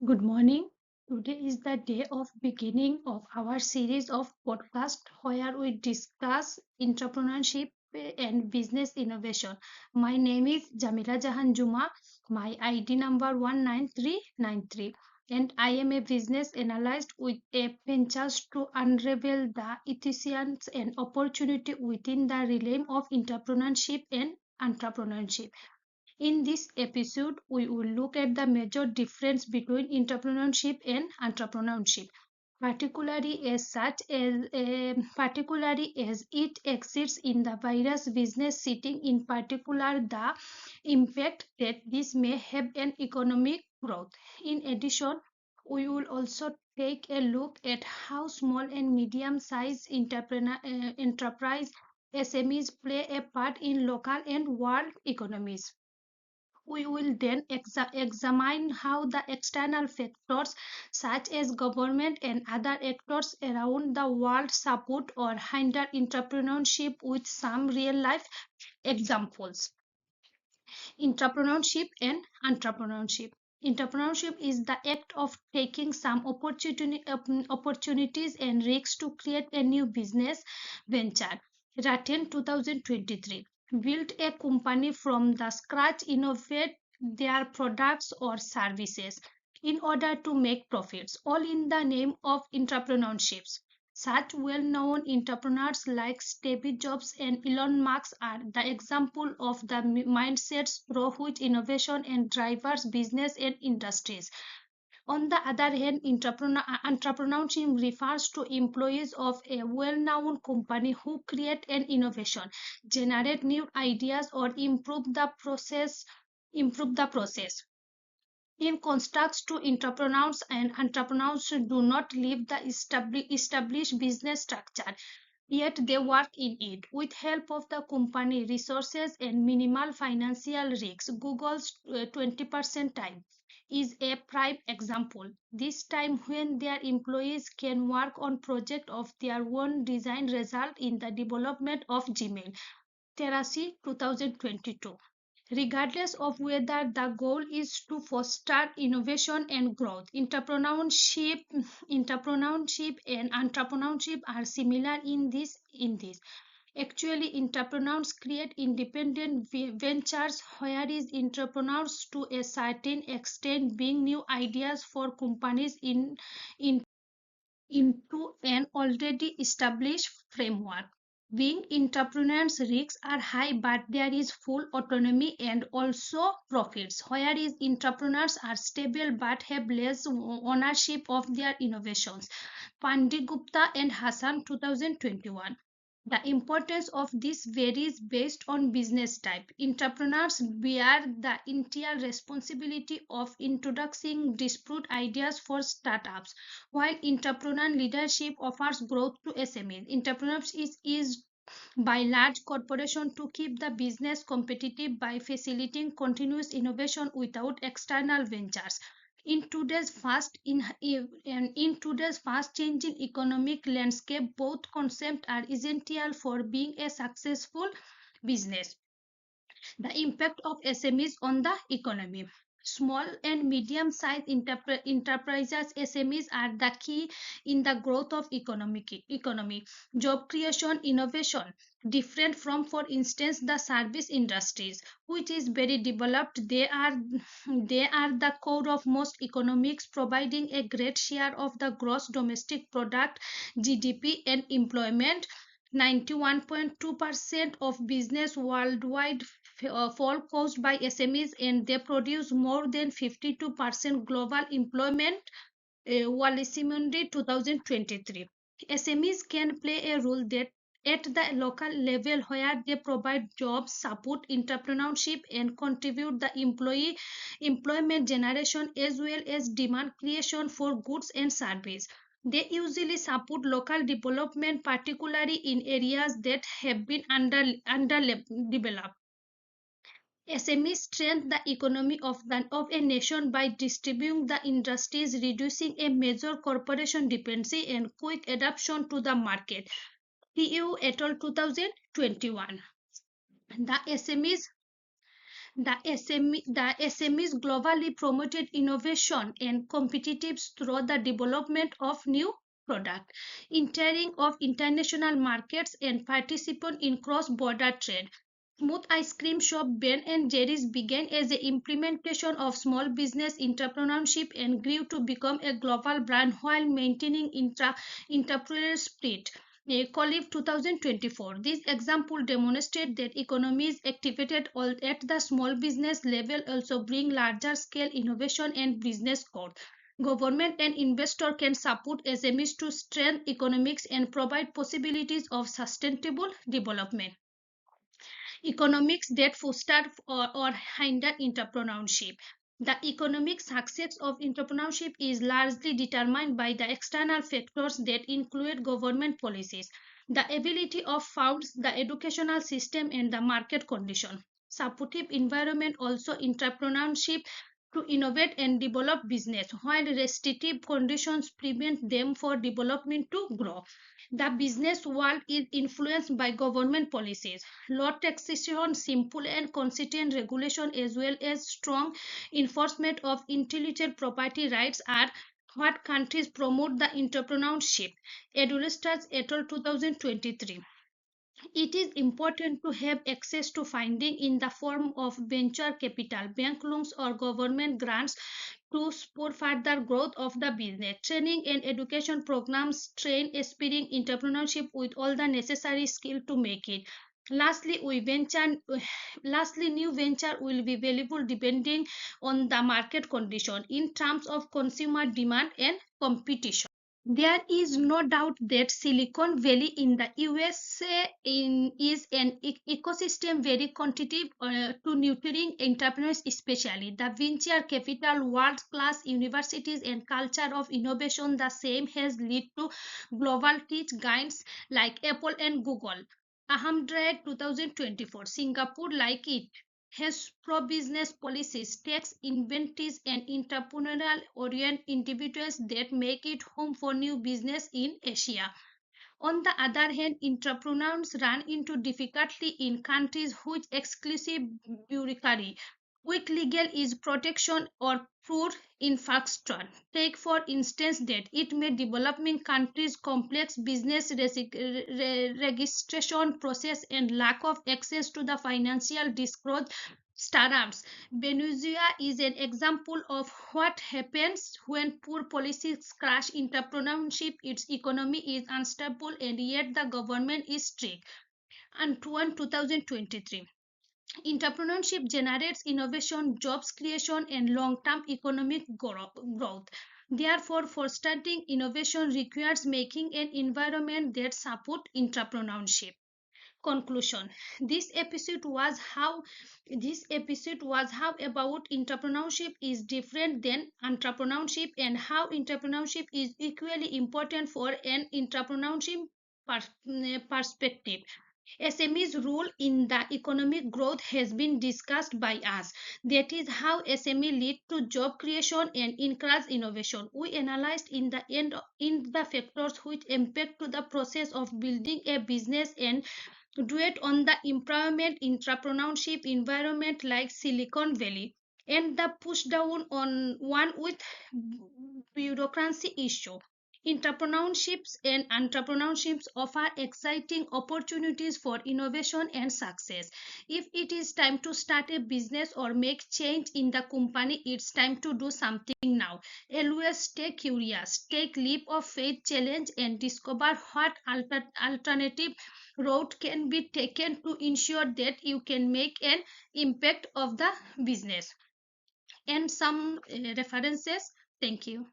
Good morning. Today is the day of beginning of our series of podcasts where we discuss entrepreneurship and business innovation. My name is Jamila Jahan Juma. My ID number 19393 and I am a business analyst with a ventures to unravel the efficiency and opportunity within the realm of entrepreneurship and entrepreneurship. In this episode, we will look at the major difference between entrepreneurship and entrepreneurship, particularly as it exists in the various business setting, in particular the impact that this may have on economic growth. In addition, we will also take a look at how small and medium-sized enterprise SMEs play a part in local and world economies. We will then examine how the external factors such as government and other actors around the world support or hinder entrepreneurship with some real life examples. Entrepreneurship and entrepreneurship. Entrepreneurship is the act of taking some opportunities and risks to create a new business venture. Ratten 2023 built a company from the scratch, innovate their products or services in order to make profits, all in the name of entrepreneurship. Such well-known entrepreneurs like Steve Jobs and Elon Musk are the example of the mindsets through which innovation and drives business and industries. On the other hand, entrepreneurship refers to employees of a well-known company who create an innovation, generate new ideas, or Improve the process. In contrast to entrepreneurs, and entrepreneurs do not leave the established business structure, yet they work in it with help of the company resources and minimal financial risks. Google's 20% time is a prime example. This time when their employees can work on project of their own design result in the development of Gmail. Terasi 2022. Regardless of whether the goal is to foster innovation and growth, entrepreneurship and entrepreneurship are similar in this. Actually, entrepreneurs create independent ventures, whereas entrepreneurs, to a certain extent, bring new ideas for companies into an already established framework. Being entrepreneurs, risks are high, but there is full autonomy and also profits. Whereas entrepreneurs are stable but have less ownership of their innovations. Pandit Gupta and Hassan 2021. The importance of this varies based on business type. Entrepreneurs bear the entire responsibility of introducing disparate ideas for startups, while entrepreneur leadership offers growth to SMEs. Entrepreneurship is by large corporations to keep the business competitive by facilitating continuous innovation without external ventures. In today's fast changing economic landscape, both concepts are essential for being a successful business. The impact of SMEs on the economy. Small and medium sized enterprises, SMEs, are the key in the growth of economy, job creation, innovation. Different from, for instance, the service industries, which is very developed. They are the core of most economics, providing a great share of the gross domestic product, GDP, and employment. 91.2% of business worldwide fall caused by SMEs, and they produce more than 52% global employment. Walisimundi 2023. SMEs can play a role that at the local level, where they provide jobs, support entrepreneurship, and contribute the employment generation as well as demand creation for goods and services. They usually support local development, particularly in areas that have been underdeveloped. SMEs strengthen the economy of a nation by distributing the industries, reducing a major corporation dependency, and quick adaptation to the market. TU et al. 2021. The SMEs The SMEs globally promoted innovation and competitiveness through the development of new products, entering of international markets, and participation in cross-border trade. Smooth ice cream shop Ben and Jerry's began as an implementation of small business entrepreneurship and grew to become a global brand while maintaining entrepreneurial spirit. Colleague 2024. This example demonstrates that economies activated at the small business level also bring larger scale innovation and business growth. Government and investor can support SMEs to strengthen economics and provide possibilities of sustainable development. Economics that foster or hinder entrepreneurship. The economic success of entrepreneurship is largely determined by the external factors that include government policies, the ability of funds, the educational system, and the market condition. Supportive environment also entrepreneurship to innovate and develop business, while restrictive conditions prevent them for development to grow. The business world is influenced by government policies, low taxation, simple and consistent regulation, as well as strong enforcement of intellectual property rights are what countries promote the entrepreneurship. Edulisters et al. 2023. It is important to have access to funding in the form of venture capital, bank loans, or government grants to support further growth of the business. Training and education programs train aspiring entrepreneurship with all the necessary skill to make it. Lastly, new venture will be available depending on the market condition in terms of consumer demand and competition. There is no doubt that Silicon Valley in the USA is an ecosystem very conducive to nurturing entrepreneurs, especially the venture capital, world-class universities, and culture of innovation. The same has led to global tech giants like Apple and Google. Ahmad 2024. Singapore, like it, has pro-business policies, tax incentives, and entrepreneurial oriented individuals that make it home for new business in Asia. On the other hand, entrepreneurs run into difficulty in countries with exclusive bureaucracy, weak legal is protection, or poor infrastructure. Take for instance that it may developing countries complex business registration process and lack of access to the financial disclosure startups. Venezuela is an example of what happens when poor policies crash entrepreneurship. Its economy is unstable and yet the government is strict. And 2023. Entrepreneurship generates innovation, jobs creation, and long-term economic growth. Therefore, fostering innovation requires making an environment that supports entrepreneurship. Conclusion. This episode was how about entrepreneurship is different than entrepreneurship and how entrepreneurship is equally important for an entrepreneurship perspective. SME's role in the economic growth has been discussed by us. That is how SME lead to job creation and encourage innovation. We analyzed in the factors which impact to the process of building a business and do it on the employment entrepreneurship environment like Silicon Valley, and the push down on one with bureaucracy issue. Entrepreneurships and entrepreneurships offer exciting opportunities for innovation and success. If it is time to start a business or make change in the company, it's time to do something now. Always stay curious, take leap of faith, challenge, and discover what alternative route can be taken to ensure that you can make an impact of the business. And some references. Thank you.